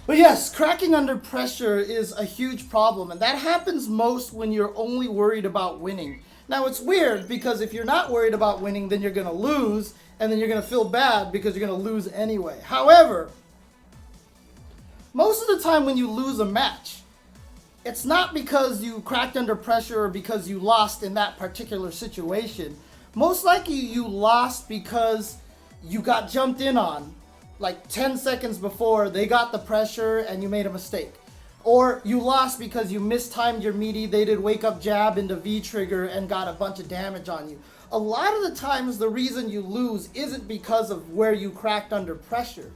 But yes, cracking under pressure is a huge problem, and that happens most when you're only worried about winning. Now, it's weird because if you're not worried about winning, then you're going to lose, and then you're going to feel bad because you're going to lose anyway. However, most of the time when you lose a match, it's not because you cracked under pressure or because you lost in that particular situation. Most likely you lost because you got jumped in on like 10 seconds before they got the pressure and you made a mistake. Or you lost because you mistimed your meaty, they did wake up jab into V trigger and got a bunch of damage on you. A lot of the times the reason you lose isn't because of where you cracked under pressure.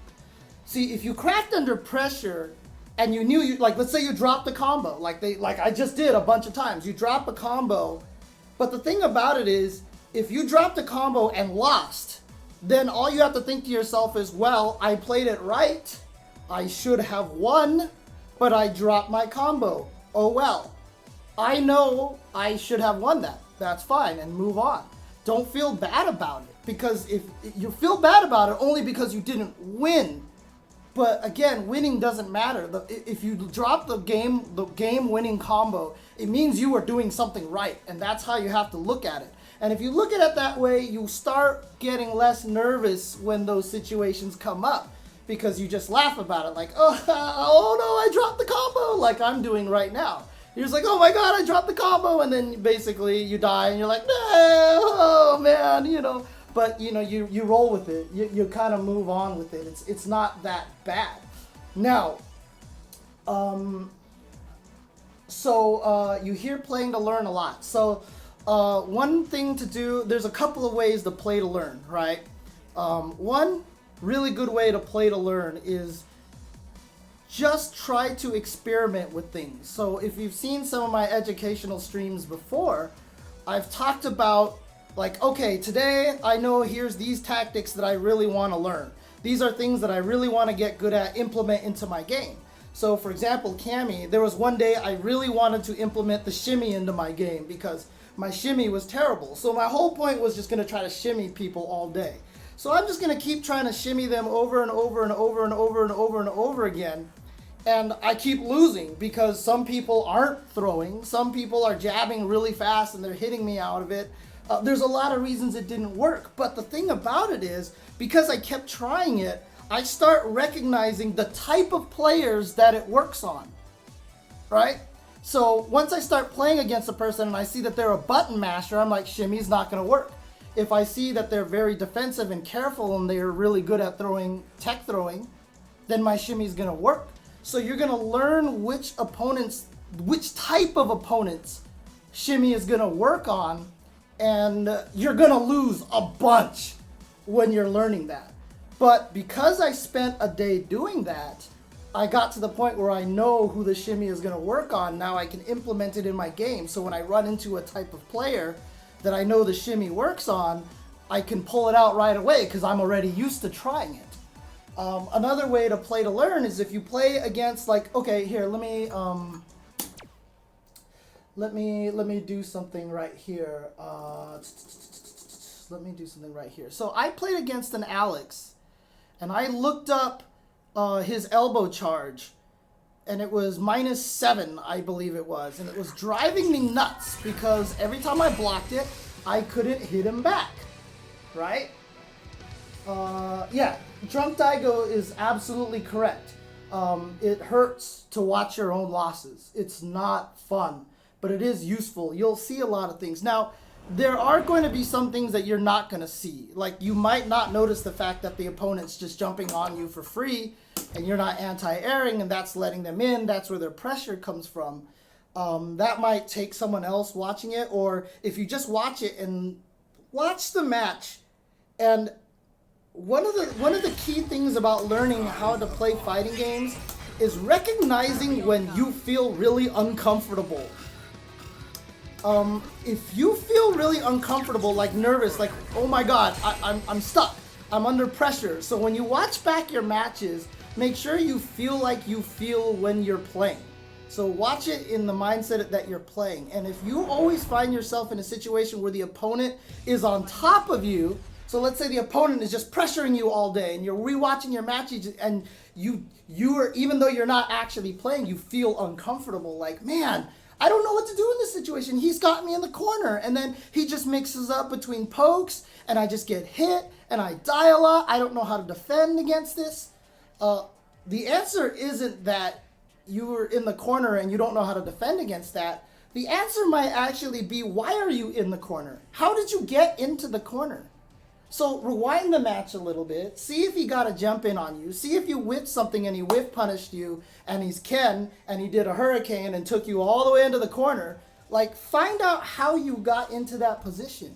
See, if you cracked under pressure and you knew you, like let's say you dropped the combo, like I just did a bunch of times, you drop a combo, but the thing about it is, if you dropped a combo and lost, then all you have to think to yourself is, well, I played it right, I should have won, but I dropped my combo. Oh well. I know I should have won that. That's fine, and move on. Don't feel bad about it, because if you feel bad about it only because you didn't win. But again, winning doesn't matter. If you drop the game winning combo, it means you are doing something right, and that's how you have to look at it. And if you look at it that way, you start getting less nervous when those situations come up, because you just laugh about it like, oh no, I dropped the combo, like I'm doing right now. You're just like, oh my god, I dropped the combo, and then basically you die and you're like, no, oh man, you know. But you know, you roll with it. You kind of move on with it. It's not that bad. Now, you hear playing to learn a lot. So one thing to do, there's a couple of ways to play to learn, right? One really good way to play to learn is just try to experiment with things. So if you've seen some of my educational streams before, I've talked about, like, okay, today I know here's these tactics that I really want to learn. These are things that I really want to get good at, implement into my game. So for example, Cammy, there was one day I really wanted to implement the shimmy into my game because my shimmy was terrible. So my whole point was just going to try to shimmy people all day. So I'm just going to keep trying to shimmy them over and over and over and over and over and over again. And I keep losing because some people aren't throwing. Some people are jabbing really fast and they're hitting me out of it. There's a lot of reasons it didn't work. But the thing about it is, because I kept trying it, I start recognizing the type of players that it works on, right? So once I start playing against a person and I see that they're a button masher, I'm like, shimmy's not going to work. If I see that they're very defensive and careful and they're really good at throwing, tech throwing, then my shimmy's going to work. So you're going to learn which type of opponents shimmy is going to work on, and you're going to lose a bunch when you're learning that. But because I spent a day doing that, I got to the point where I know who the shimmy is going to work on. Now I can implement it in my game. So when I run into a type of player that I know the shimmy works on, I can pull it out right away because I'm already used to trying it. Another way to play to learn is if you play against, like, okay, here, let me do something right here. Let me do something right here. So I played against an Alex, and I looked up his elbow charge, and it was -7, I believe it was, and it was driving me nuts because every time I blocked it, I couldn't hit him back, right? Yeah, Drunk Daigo is absolutely correct. It hurts to watch your own losses. It's not fun, but it is useful. You'll see a lot of things. Now, there are going to be some things that you're not going to see. Like, you might not notice the fact that the opponent's just jumping on you for free, and you're not anti-airing, and that's letting them in. That's where their pressure comes from. That might take someone else watching it, or if you just watch it and watch the match. And one of the key things about learning how to play fighting games is recognizing when you feel really uncomfortable. If you feel really uncomfortable, like nervous, like, oh my god, I'm stuck, I'm under pressure. So when you watch back your matches, make sure you feel like you feel when you're playing. So watch it in the mindset that you're playing. And if you always find yourself in a situation where the opponent is on top of you, So let's say the opponent is just pressuring you all day and you're rewatching your matches and you are, even though you're not actually playing, you feel uncomfortable. Like, man, I don't know what to do in this situation. He's got me in the corner. And then he just mixes up between pokes and I just get hit and I die a lot. I don't know how to defend against this. The answer isn't that you were in the corner and you don't know how to defend against that. The answer might actually be, why are you in the corner? How did you get into the corner? So rewind the match a little bit, see if he got a jump in on you, see if you whiffed something and he whiff punished you and he's Ken and he did a hurricane and took you all the way into the corner. Like, find out how you got into that position.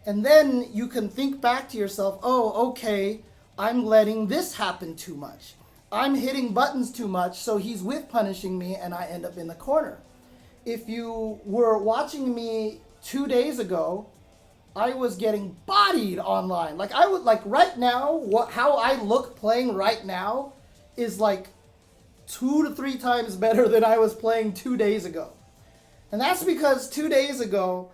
And then you can think back to yourself, oh, okay, I'm letting this happen too much. I'm hitting buttons too much, so he's whiff punishing me and I end up in the corner. If you were watching me 2 days ago, I was getting bodied online. Like, I would, like, right now, how I look playing right now is like 2 to 3 times better than I was playing 2 days ago. And that's because 2 days ago,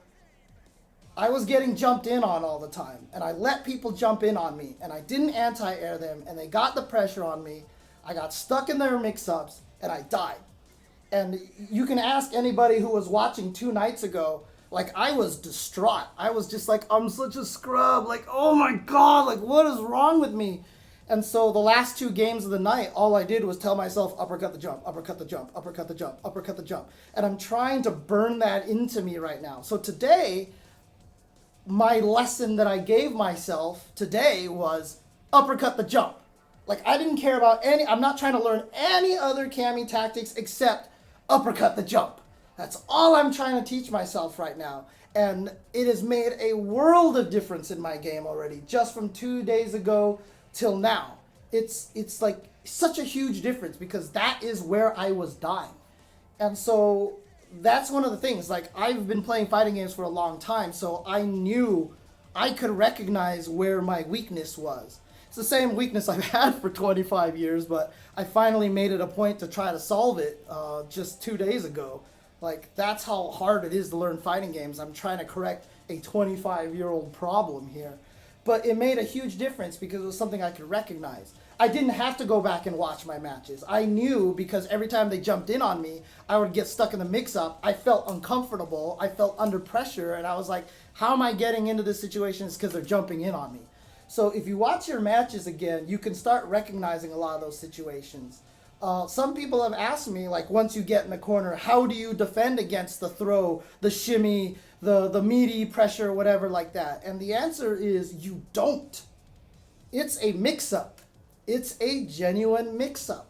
I was getting jumped in on all the time. And I let people jump in on me. And I didn't anti-air them. And they got the pressure on me. I got stuck in their mix-ups. And I died. And you can ask anybody who was watching 2 nights ago. Like, I was distraught. I was just like, I'm such a scrub. Like, oh my God, like, what is wrong with me? And so the last 2 games of the night, all I did was tell myself, uppercut the jump, uppercut the jump, uppercut the jump, uppercut the jump. And I'm trying to burn that into me right now. So today, my lesson that I gave myself today was uppercut the jump. Like, I didn't care about I'm not trying to learn any other Kami tactics except uppercut the jump. That's all I'm trying to teach myself right now. And it has made a world of difference in my game already, just from 2 days ago till now. It's like such a huge difference because that is where I was dying. And so that's one of the things. Like, I've been playing fighting games for a long time, so I knew I could recognize where my weakness was. It's the same weakness I've had for 25 years, but I finally made it a point to try to solve it just 2 days ago. Like, that's how hard it is to learn fighting games. I'm trying to correct a 25-year-old problem here. But it made a huge difference because it was something I could recognize. I didn't have to go back and watch my matches. I knew because every time they jumped in on me, I would get stuck in the mix-up. I felt uncomfortable. I felt under pressure. And I was like, how am I getting into this situation? It's because they're jumping in on me. So if you watch your matches again, you can start recognizing a lot of those situations. Some people have asked me, like, once you get in the corner, how do you defend against the throw, the shimmy, the meaty pressure, whatever like that? And the answer is you don't. It's a mix-up. It's a genuine mix-up.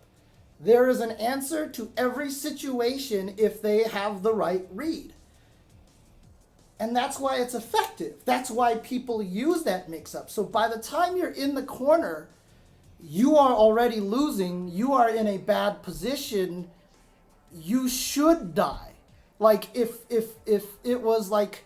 There is an answer to every situation if they have the right read. And that's why it's effective. That's why people use that mix-up. So by the time you're in the corner, you are already losing, you are in a bad position, you should die. Like, if it was like,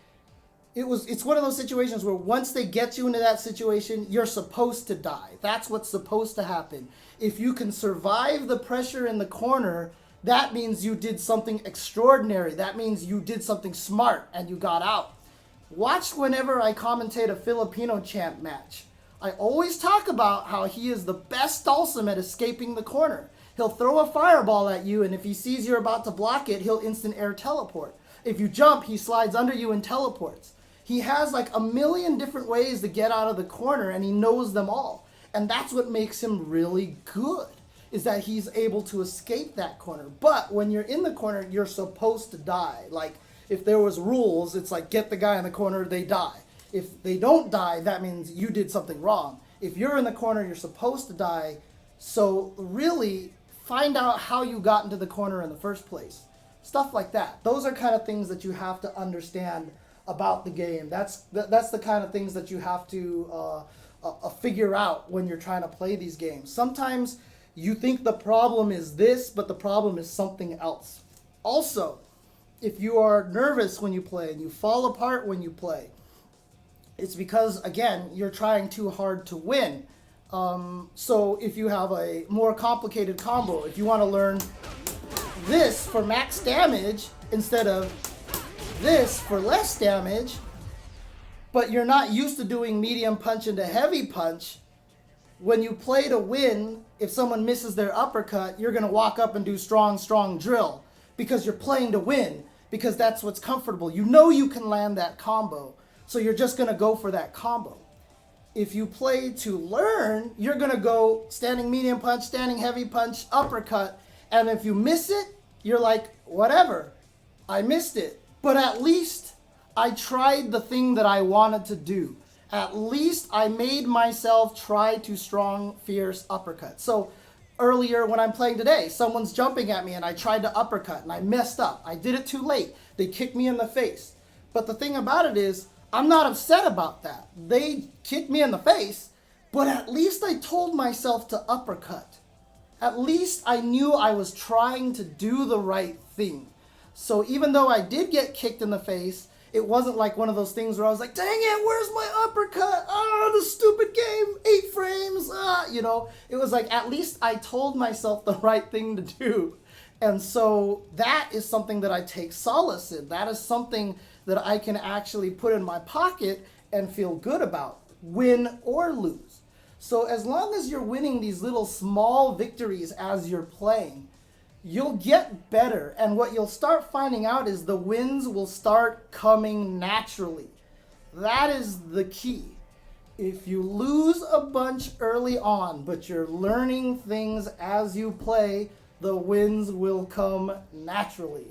it's one of those situations where once they get you into that situation, you're supposed to die. That's what's supposed to happen. If you can survive the pressure in the corner, that means you did something extraordinary. That means you did something smart and you got out. Watch whenever I commentate a Filipino champ match. I always talk about how he is the best Dhalsim at escaping the corner. He'll throw a fireball at you, and if he sees you're about to block it, he'll instant air teleport. If you jump, he slides under you and teleports. He has like a million different ways to get out of the corner, and he knows them all. And that's what makes him really good, is that he's able to escape that corner. But when you're in the corner, you're supposed to die. Like, if there was rules, it's like, get the guy in the corner, they die. If they don't die, that means you did something wrong. If you're in the corner, you're supposed to die. So really, find out how you got into the corner in the first place. Stuff like that. Those are kind of things that you have to understand about the game. That's the kind of things that you have to figure out when you're trying to play these games. Sometimes you think the problem is this, but the problem is something else. Also, if you are nervous when you play and you fall apart when you play, it's because, again, you're trying too hard to win. So if you have a more complicated combo, if you want to learn this for max damage instead of this for less damage, but you're not used to doing medium punch into heavy punch, when you play to win, if someone misses their uppercut, you're going to walk up and do strong, strong drill because you're playing to win, because that's what's comfortable. You know you can land that combo, so you're just going to go for that combo. If you play to learn, you're going to go standing medium punch, standing heavy punch, uppercut, and if you miss it, you're like, whatever, I missed it. But at least I tried the thing that I wanted to do. At least I made myself try to strong, fierce uppercut. So earlier when I'm playing today, someone's jumping at me and I tried to uppercut and I messed up. I did it too late. They kicked me in the face. But the thing about it is, I'm not upset about that. They kicked me in the face, but at least I told myself to uppercut. At least I knew I was trying to do the right thing. So even though I did get kicked in the face, it wasn't like one of those things where I was like, dang it, where's my uppercut? Ah, the stupid game, 8 frames, you know. It was like, at least I told myself the right thing to do. And so that is something that I take solace in. That is something that I can actually put in my pocket and feel good about, win or lose. So as long as you're winning these little small victories as you're playing, you'll get better. And what you'll start finding out is the wins will start coming naturally. That is the key. If you lose a bunch early on, but you're learning things as you play, the wins will come naturally.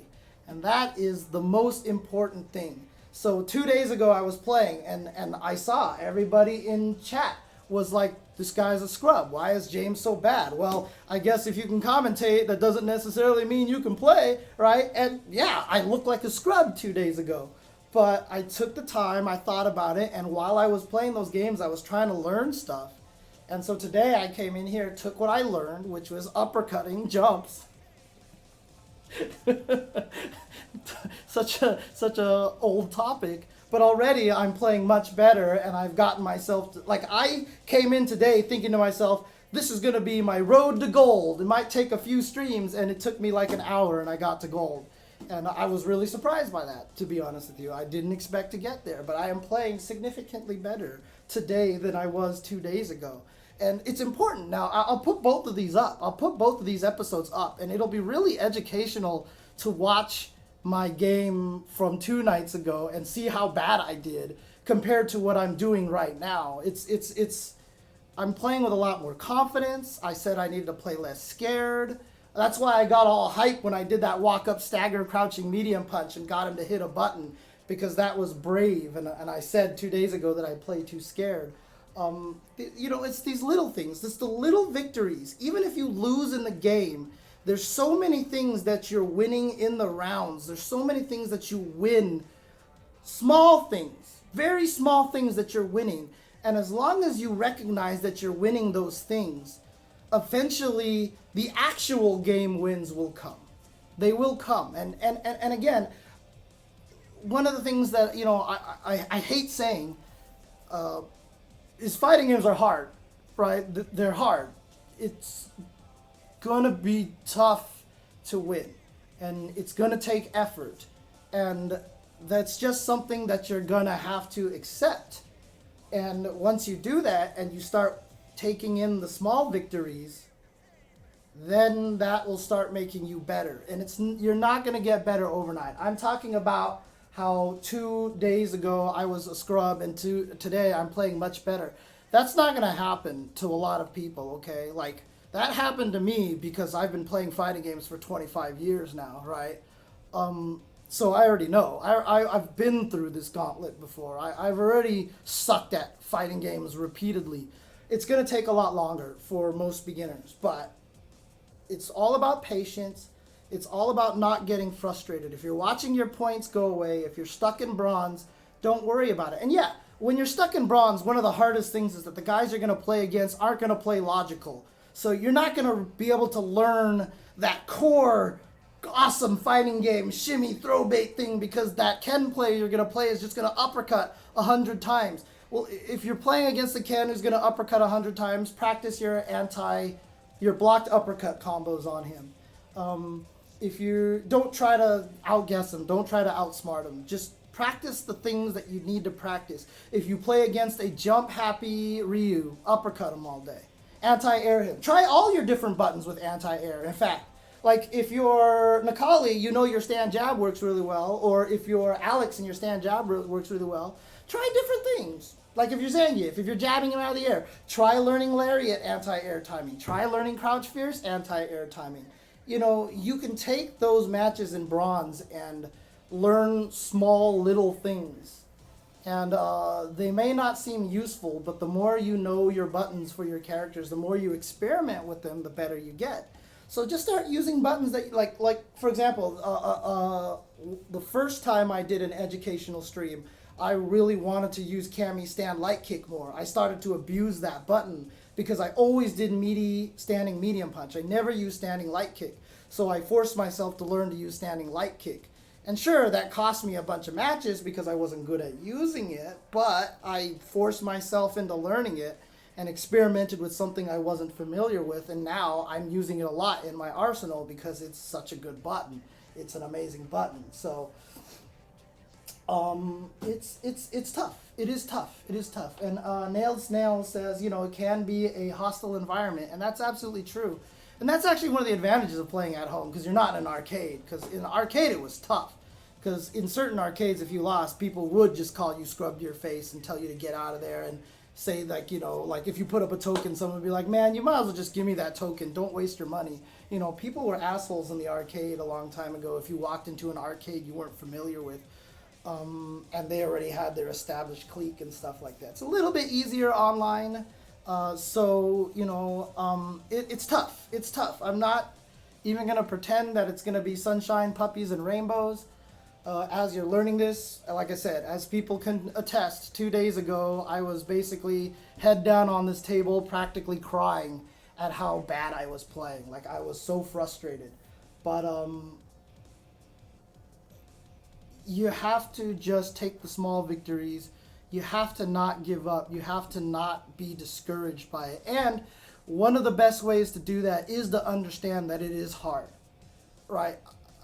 And that is the most important thing. So 2 days ago I was playing and I saw everybody in chat was like, this guy's a scrub. Why is James so bad? Well, I guess if you can commentate, that doesn't necessarily mean you can play, right? And yeah, I looked like a scrub 2 days ago. But I took the time, I thought about it, and while I was playing those games, I was trying to learn stuff. And so today I came in here, took what I learned, which was uppercutting jumps. such a old topic, but already I'm playing much better, and I've gotten myself to, like, I came in today thinking to myself, this is going to be my road to gold. It might take a few streams, and it took me like an hour and I got to gold. And I was really surprised by that, to be honest with you. I didn't expect to get there, but I am playing significantly better today than I was 2 days ago. And it's important. Now, I'll put both of these up. I'll put both of these episodes up, and it'll be really educational to watch my game from 2 nights ago and see how bad I did compared to what I'm doing right now. I'm playing with a lot more confidence. I said I needed to play less scared. That's why I got all hyped when I did that walk-up stagger crouching medium punch and got him to hit a button, because that was brave. And I said 2 days ago that I played too scared. You know, it's these little things. It's the little victories. Even if you lose in the game, there's so many things that you're winning in the rounds. There's so many things that you win. Small things. Very small things that you're winning. And as long as you recognize that you're winning those things, eventually the actual game wins will come. They will come. And again, one of the things that, you know, I hate saying is fighting games are hard, right? They're hard. It's gonna be tough to win, and it's gonna take effort, and that's just something that you're gonna have to accept. And once you do that and you start taking in the small victories, then that will start making you better. And you're not going to get better overnight. I'm talking about how 2 days ago I was a scrub and today I'm playing much better. That's not going to happen to a lot of people, okay? Like, that happened to me because I've been playing fighting games for 25 years now, right? So I already know. I've been through this gauntlet before. I've already sucked at fighting games repeatedly. It's going to take a lot longer for most beginners, but it's all about patience. It's all about not getting frustrated. If you're watching your points go away, if you're stuck in bronze, don't worry about it. And yeah, when you're stuck in bronze, one of the hardest things is that the guys you're going to play against aren't going to play logical. So you're not going to be able to learn that core awesome fighting game shimmy throw bait thing, because that Ken player you're going to play is just going to uppercut 100 times. Well, if you're playing against a Ken who's going to uppercut 100 times, practice your blocked uppercut combos on him. If you don't try to outguess him, don't try to outsmart him. Just Practice the things that you need to practice. If you play against a jump-happy Ryu, uppercut him all day. Anti-air him. Try all your different buttons with anti-air. In fact, like if you're Nakali, you know your stand jab works really well, or if you're Alex and your stand jab works really well, try different things. Like if you're Zangief, if you're jabbing him out of the air, try learning Lariat anti-air timing. Try learning Crouch Fierce anti-air timing. You know, you can take those matches in bronze and learn small little things. And they may not seem useful, but the more you know your buttons for your characters, the more you experiment with them, the better you get. So just start using buttons that, like for example, the first time I did an educational stream, I really wanted to use Cammy stand light kick more. I started to abuse that button because I always did standing medium punch. I never used standing light kick. So I forced myself to learn to use standing light kick. And sure, that cost me a bunch of matches because I wasn't good at using it, but I forced myself into learning it and experimented with something I wasn't familiar with, and now I'm using it a lot in my arsenal because it's such a good button. It's an amazing button. So it's tough. It is tough. It is tough. And Nailed Snail says, you know, it can be a hostile environment, and that's absolutely true. And that's actually one of the advantages of playing at home, because you're not in an arcade. Because in an arcade it was tough. Because in certain arcades, if you lost, people would just call you scrub to your face and tell you to get out of there and say, like, you know, like if you put up a token, someone would be like, man, you might as well just give me that token. Don't waste your money. You know, people were assholes in the arcade a long time ago. If you walked into an arcade you weren't familiar with, and they already had their established clique and stuff like that. It's a little bit easier online. So, you know, it's tough. It's tough. I'm not even going to pretend that it's going to be sunshine, puppies, and rainbows. As you're learning this, like I said, as people can attest, 2 days ago, I was basically head down on this table, practically crying at how bad I was playing. Like, I was so frustrated. But, you have to just take the small victories. You have to not give up. You have to not be discouraged by it. And one of the best ways to do that is to understand that it is hard, right?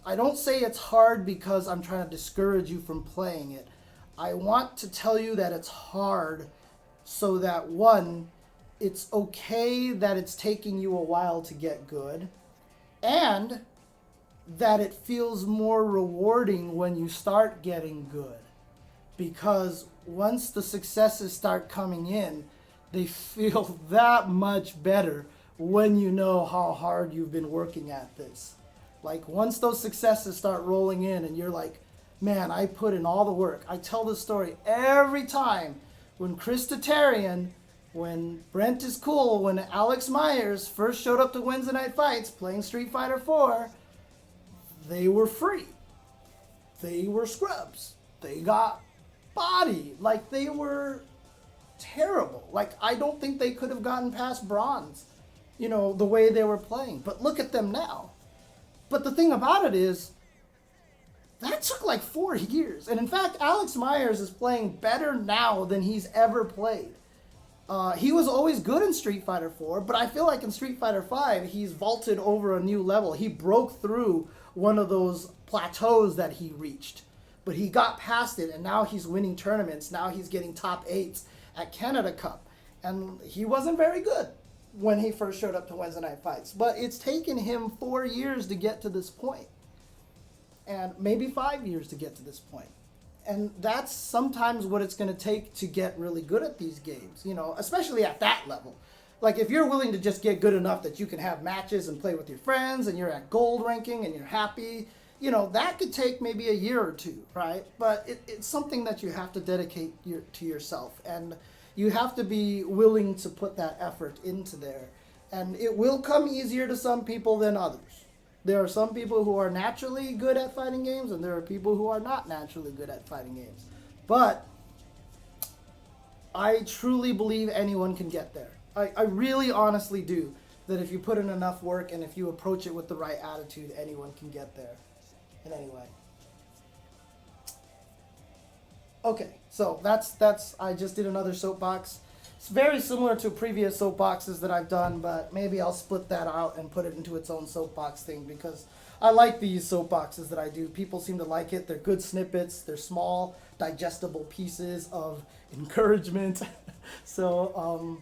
I don't say it's hard because I'm trying to discourage you from playing it. I want to tell you that it's hard so that, one, it's okay that it's taking you a while to get good, and that it feels more rewarding when you start getting good. Because once the successes start coming in, they feel that much better when you know how hard you've been working at this. Like, once those successes start rolling in and you're like, man, I put in all the work. I tell this story every time. When Chris Tatarian, when Brent is Cool, when Alex Myers first showed up to Wednesday Night Fights playing Street Fighter 4, they were free. They were scrubs. They got body. Like, they were terrible. Like, I don't think they could have gotten past bronze, you know, the way they were playing. But look at them now. But the thing about it is, that took like 4 years. And in fact, Alex Myers is playing better now than he's ever played. He was always good in Street Fighter 4, but I feel like in Street Fighter 5, he's vaulted over a new level. He broke through one of those plateaus that he reached. But he got past it, and now he's winning tournaments. Now he's getting top 8s at Canada Cup. And he wasn't very good when he first showed up to Wednesday Night Fights. But it's taken him 4 years to get to this point. And maybe 5 years to get to this point. And that's sometimes what it's going to take to get really good at these games, you know, especially at that level. Like, if you're willing to just get good enough that you can have matches and play with your friends and you're at gold ranking and you're happy, you know, that could take maybe a year or two, right? But it's something that you have to dedicate to yourself. And you have to be willing to put that effort into there. And it will come easier to some people than others. There are some people who are naturally good at fighting games, and there are people who are not naturally good at fighting games. But I truly believe anyone can get there. I really honestly do. That if you put in enough work and if you approach it with the right attitude, anyone can get there. And anyway. Okay, so that's I just did another soapbox. It's very similar to previous soapboxes that I've done, but maybe I'll split that out and put it into its own soapbox thing because I like these soapboxes that I do. People seem to like it. They're good snippets. They're small, digestible pieces of encouragement. So,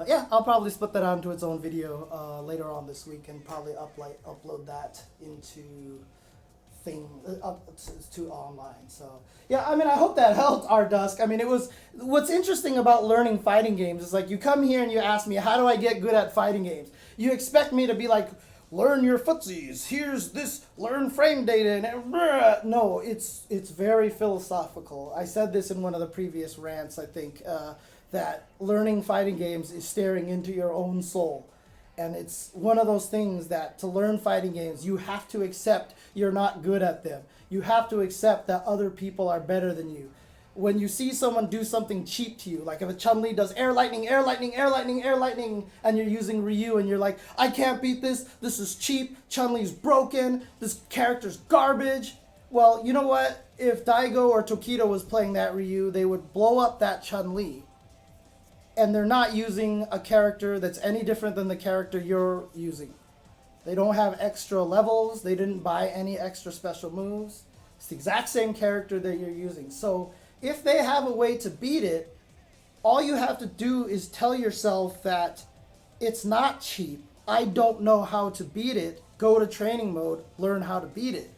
yeah, I'll probably split that out into its own video later on this week and probably upload that into up to online. So yeah, I mean, I hope that helped, our Dusk. I mean, it was, what's interesting about learning fighting games is like, you come here and you ask me, how do I get good at fighting games? You expect me to be like, learn your footsies, here's this, learn frame data, and no, it's very philosophical. I said this in one of the previous rants, I think, that learning fighting games is staring into your own soul. And it's one of those things that to learn fighting games, you have to accept you're not good at them. You have to accept that other people are better than you. When you see someone do something cheap to you, like if a Chun-Li does air lightning, air lightning, air lightning, air lightning, and you're using Ryu and you're like, I can't beat this, this is cheap, Chun-Li's broken, this character's garbage. Well, you know what? If Daigo or Tokido was playing that Ryu, they would blow up that Chun-Li. And they're not using a character that's any different than the character you're using. They don't have extra levels. They didn't buy any extra special moves. It's the exact same character that you're using. So if they have a way to beat it, all you have to do is tell yourself that it's not cheap. I don't know how to beat it. Go to training mode, learn how to beat it.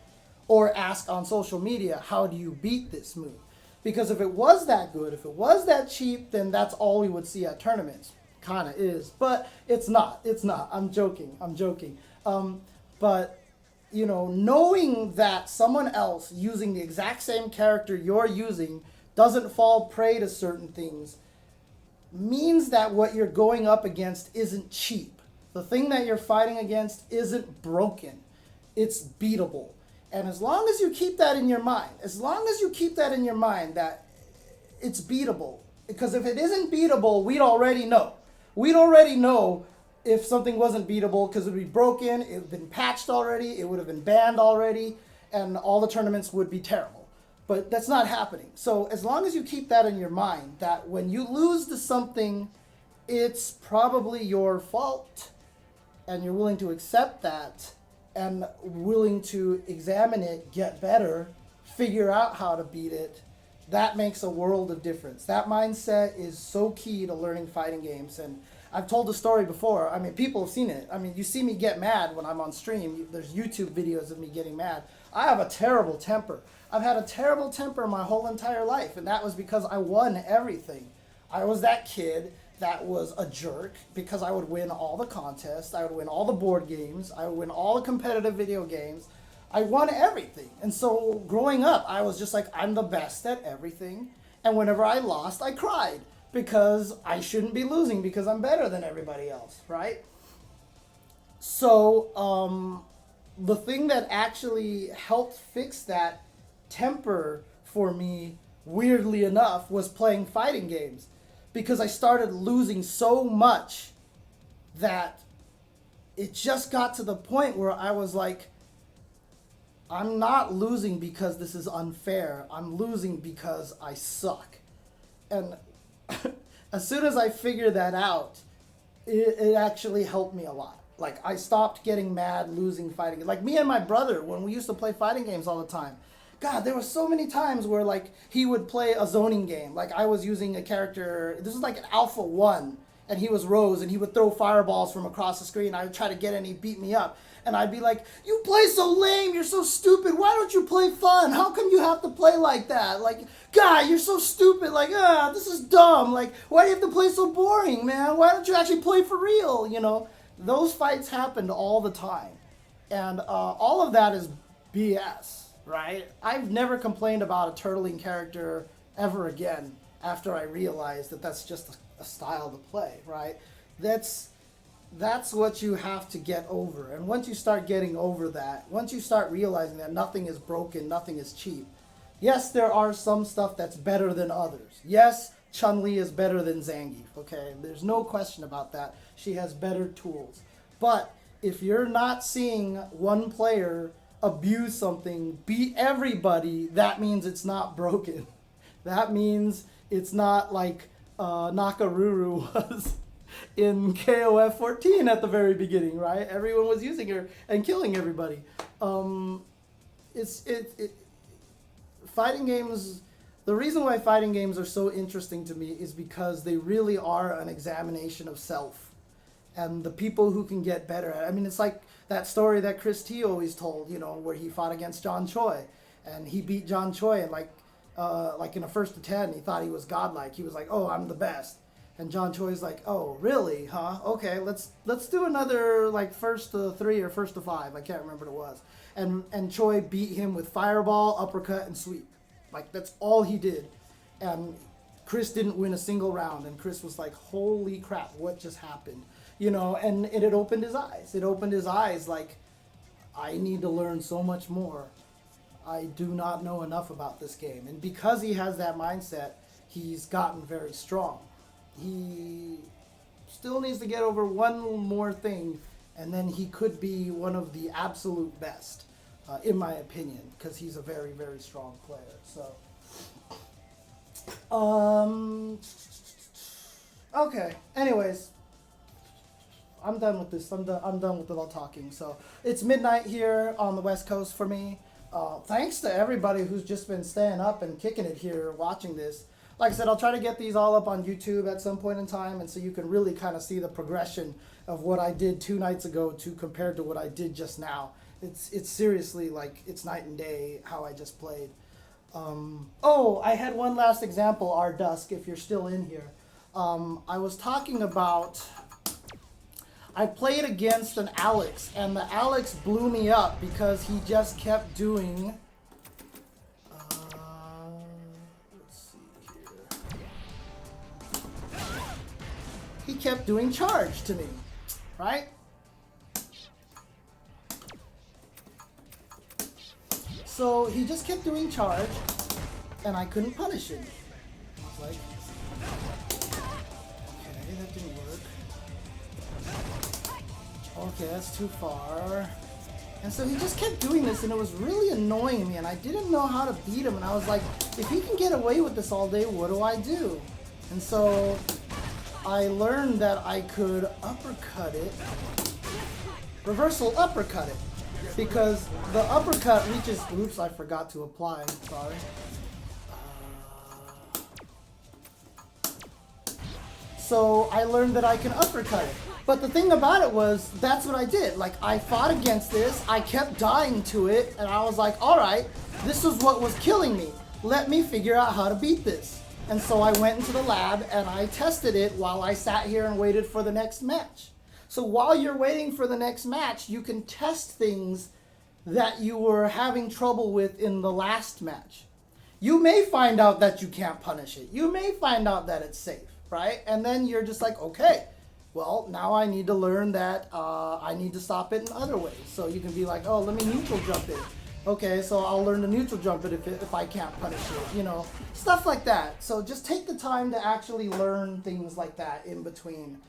Or ask on social media, how do you beat this move? Because if it was that good, if it was that cheap, then that's all we would see at tournaments. Kind of is, but it's not. It's not. I'm joking. But, you know, knowing that someone else using the exact same character you're using doesn't fall prey to certain things means that what you're going up against isn't cheap. The thing that you're fighting against isn't broken. It's beatable. And as long as you keep that in your mind, that it's beatable, because if it isn't beatable, we'd already know. We'd already know if something wasn't beatable because it would be broken, it would have been patched already, it would have been banned already, and all the tournaments would be terrible. But that's not happening. So as long as you keep that in your mind, that when you lose to something, it's probably your fault, and you're willing to accept that, and willing to examine it, get better, figure out how to beat it, that makes a world of difference. That mindset is so key to learning fighting games. And I've told the story before. I mean, people have seen it. I mean, you see me get mad when I'm on stream. There's YouTube videos of me getting mad. I have a terrible temper. I've had a terrible temper my whole entire life, and that was because I won everything. I was that kid that was a jerk because I would win all the contests, I would win all the board games, I would win all the competitive video games. I won everything. And so growing up, I was just like, I'm the best at everything. And whenever I lost, I cried because I shouldn't be losing because I'm better than everybody else, right? So the thing that actually helped fix that temper for me, weirdly enough, was playing fighting games. Because I started losing so much that it just got to the point where I was like, I'm not losing because this is unfair. I'm losing because I suck. And as soon as I figured that out, it actually helped me a lot. Like, I stopped getting mad, losing fighting. Like, me and my brother, when we used to play fighting games all the time, God, there were so many times where, like, he would play a zoning game. Like, I was using a character, this was like an Alpha 1, and he was Rose, and he would throw fireballs from across the screen. I would try to get in, and he'd beat me up. And I'd be like, you play so lame, you're so stupid, why don't you play fun? How come you have to play like that? Like, God, you're so stupid, like, this is dumb. Like, why do you have to play so boring, man? Why don't you actually play for real, you know? Those fights happened all the time. And all of that is BS. Right? I've never complained about a turtling character ever again after I realized that that's just a style to play, right? That's what you have to get over. And once you start getting over that, once you start realizing that nothing is broken, nothing is cheap. Yes, there are some stuff that's better than others. Yes, Chun-Li is better than Zangief, okay? There's no question about that. She has better tools. But if you're not seeing one player abuse something, beat everybody, that means it's not broken. That means it's not like Nakaruru was in KOF 14 at the very beginning, right? Everyone was using her and killing everybody. Fighting games, the reason why fighting games are so interesting to me is because they really are an examination of self and the people who can get better at it. I mean, it's like that story that Chris T always told, you know, where he fought against John Choi and he beat John Choi and like in a first to 10, he thought he was godlike. He was like, "Oh, I'm the best." And John Choi's like, "Oh, really? Huh? Okay, let's do another like first to 3 or first to 5. I can't remember what it was." And Choi beat him with fireball, uppercut, and sweep. Like that's all he did. And Chris didn't win a single round. And Chris was like, "Holy crap, what just happened?" You know, and it opened his eyes. It opened his eyes like, I need to learn so much more. I do not know enough about this game. And because he has that mindset, he's gotten very strong. He still needs to get over one more thing, and then he could be one of the absolute best, in my opinion, because he's a very, very strong player. So, okay. Anyways, I'm done with this. I'm done with all talking. So it's midnight here on the West Coast for me. Thanks to everybody who's just been staying up and kicking it here watching this. Like I said, I'll try to get these all up on YouTube at some point in time, and so you can really kind of see the progression of what I did 2 nights ago to compared to what I did just now. It's seriously like it's night and day how I just played. Oh, I had one last example, R Dusk, if you're still in here. I was talking about I played against an Alex, and the Alex blew me up because he just kept doing. Let's see here. He kept doing charge to me, right? So he just kept doing charge, and I couldn't punish him. I was like, okay, that didn't work. Okay, that's too far. And so he just kept doing this, and it was really annoying me, and I didn't know how to beat him, and I was like, if he can get away with this all day, what do I do? And so I learned that I could uppercut it, reversal uppercut it, because the uppercut reaches, oops, I forgot to apply, sorry. So I learned that I can uppercut it. But the thing about it was, that's what I did. Like, I fought against this, I kept dying to it, and I was like, alright, this is what was killing me. Let me figure out how to beat this. And so I went into the lab, and I tested it while I sat here and waited for the next match. So while you're waiting for the next match, you can test things that you were having trouble with in the last match. You may find out that you can't punish it. You may find out that it's safe, right? And then you're just like, okay. Well, now I need to learn that I need to stop it in other ways. So you can be like, oh, let me neutral jump it. Okay, so I'll learn to neutral jump it if I can't punish it, you know, stuff like that. So just take the time to actually learn things like that in between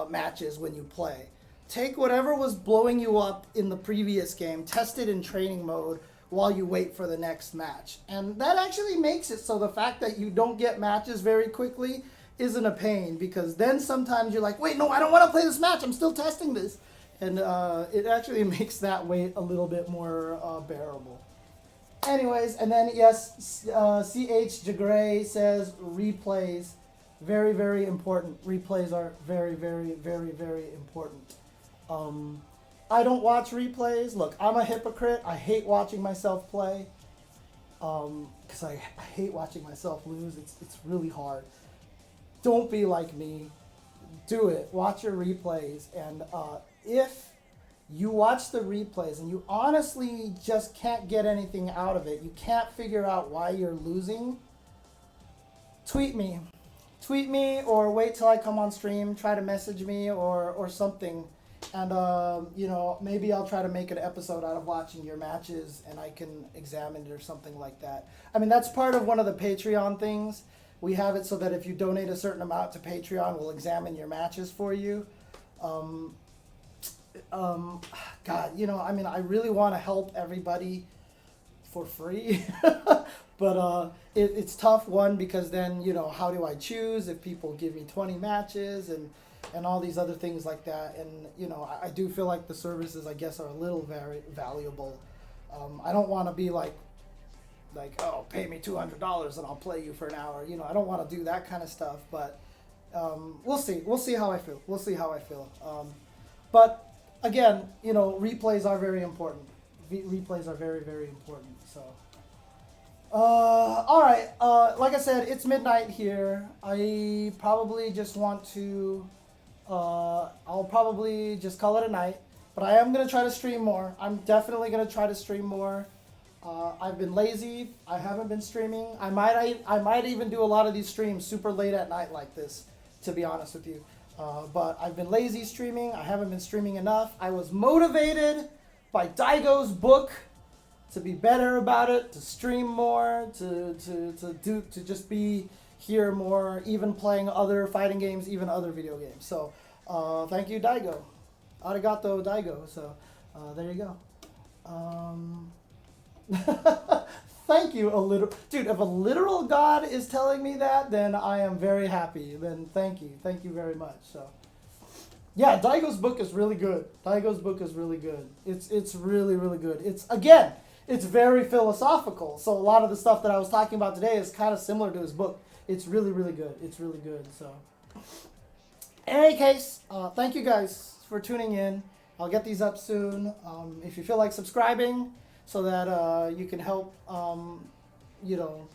matches when you play. Take whatever was blowing you up in the previous game, test it in training mode while you wait for the next match. And that actually makes it so the fact that you don't get matches very quickly isn't a pain, because then sometimes you're like, wait, no, I don't want to play this match, I'm still testing this, and it actually makes that wait a little bit more bearable. Anyways, and then yes, CH Jagray says replays, very, very important. Replays are very, very, very, very important. I don't watch replays. Look, I'm a hypocrite. I hate watching myself play, because I hate watching myself lose. It's really hard. Don't be like me. Do it. Watch your replays. And if you watch the replays and you honestly just can't get anything out of it, you can't figure out why you're losing, tweet me. Tweet me or wait till I come on stream, try to message me or something. And, you know, maybe I'll try to make an episode out of watching your matches and I can examine it or something like that. I mean, that's part of one of the Patreon things. We have it so that if you donate a certain amount to Patreon, we'll examine your matches for you. God, you know, I mean, I really want to help everybody for free. But it's tough, one, because then, you know, how do I choose if people give me 20 matches and all these other things like that. And, you know, I do feel like the services, I guess, are a little very valuable. I don't want to be like, oh, pay me $200 and I'll play you for an hour. You know, I don't want to do that kind of stuff. But we'll see. We'll see how I feel. We'll see how I feel. But again, you know, replays are very important. Replays are very, very important. So, all right. Like I said, it's midnight here. I probably just want to. I'll probably just call it a night. But I am gonna try to stream more. I'm definitely gonna try to stream more. I've been lazy. I haven't been streaming. I might even do a lot of these streams super late at night like this, to be honest with you. But I've been lazy streaming. I haven't been streaming enough. I was motivated by Daigo's book to be better about it, to stream more, to just be here more, even playing other fighting games, even other video games. So thank you, Daigo. Arigato, Daigo. So there you go. Thank you, a literal dude. If a literal God is telling me that, then I am very happy. Then thank you very much. So, yeah, Daigo's book is really good. Daigo's book is really good. It's really good. It's very philosophical. So a lot of the stuff that I was talking about today is kind of similar to his book. It's really good. It's really good. So, in any case, thank you guys for tuning in. I'll get these up soon. If you feel like subscribing, so that you can help, you know,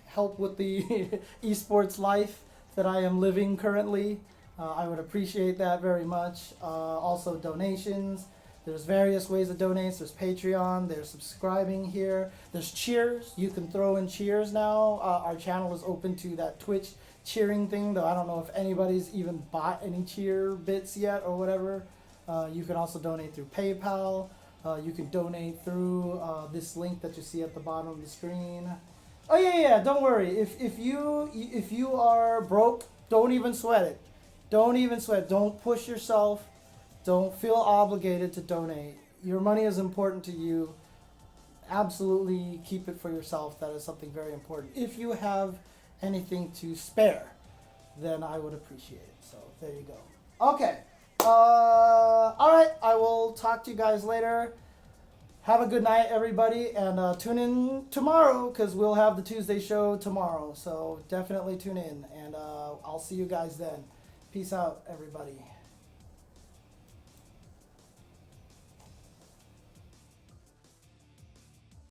help with the esports life that I am living currently. I would appreciate that very much. Also donations. There's various ways to donate. There's Patreon. There's subscribing here. There's cheers. You can throw in cheers now. Our channel is open to that Twitch cheering thing, though I don't know if anybody's even bought any cheer bits yet or whatever. You can also donate through PayPal. You can donate through this link that you see at the bottom of the screen. Oh yeah, don't worry. If you are broke, don't even sweat it. Don't even sweat. Don't push yourself. Don't feel obligated to donate. Your money is important to you. Absolutely keep it for yourself. That is something very important. If you have anything to spare, then I would appreciate it. So there you go. Okay. All right, I will talk to you guys later. Have a good night, everybody, and tune in tomorrow, because we'll have the Tuesday show tomorrow. So definitely tune in, and I'll see you guys then. Peace out, everybody.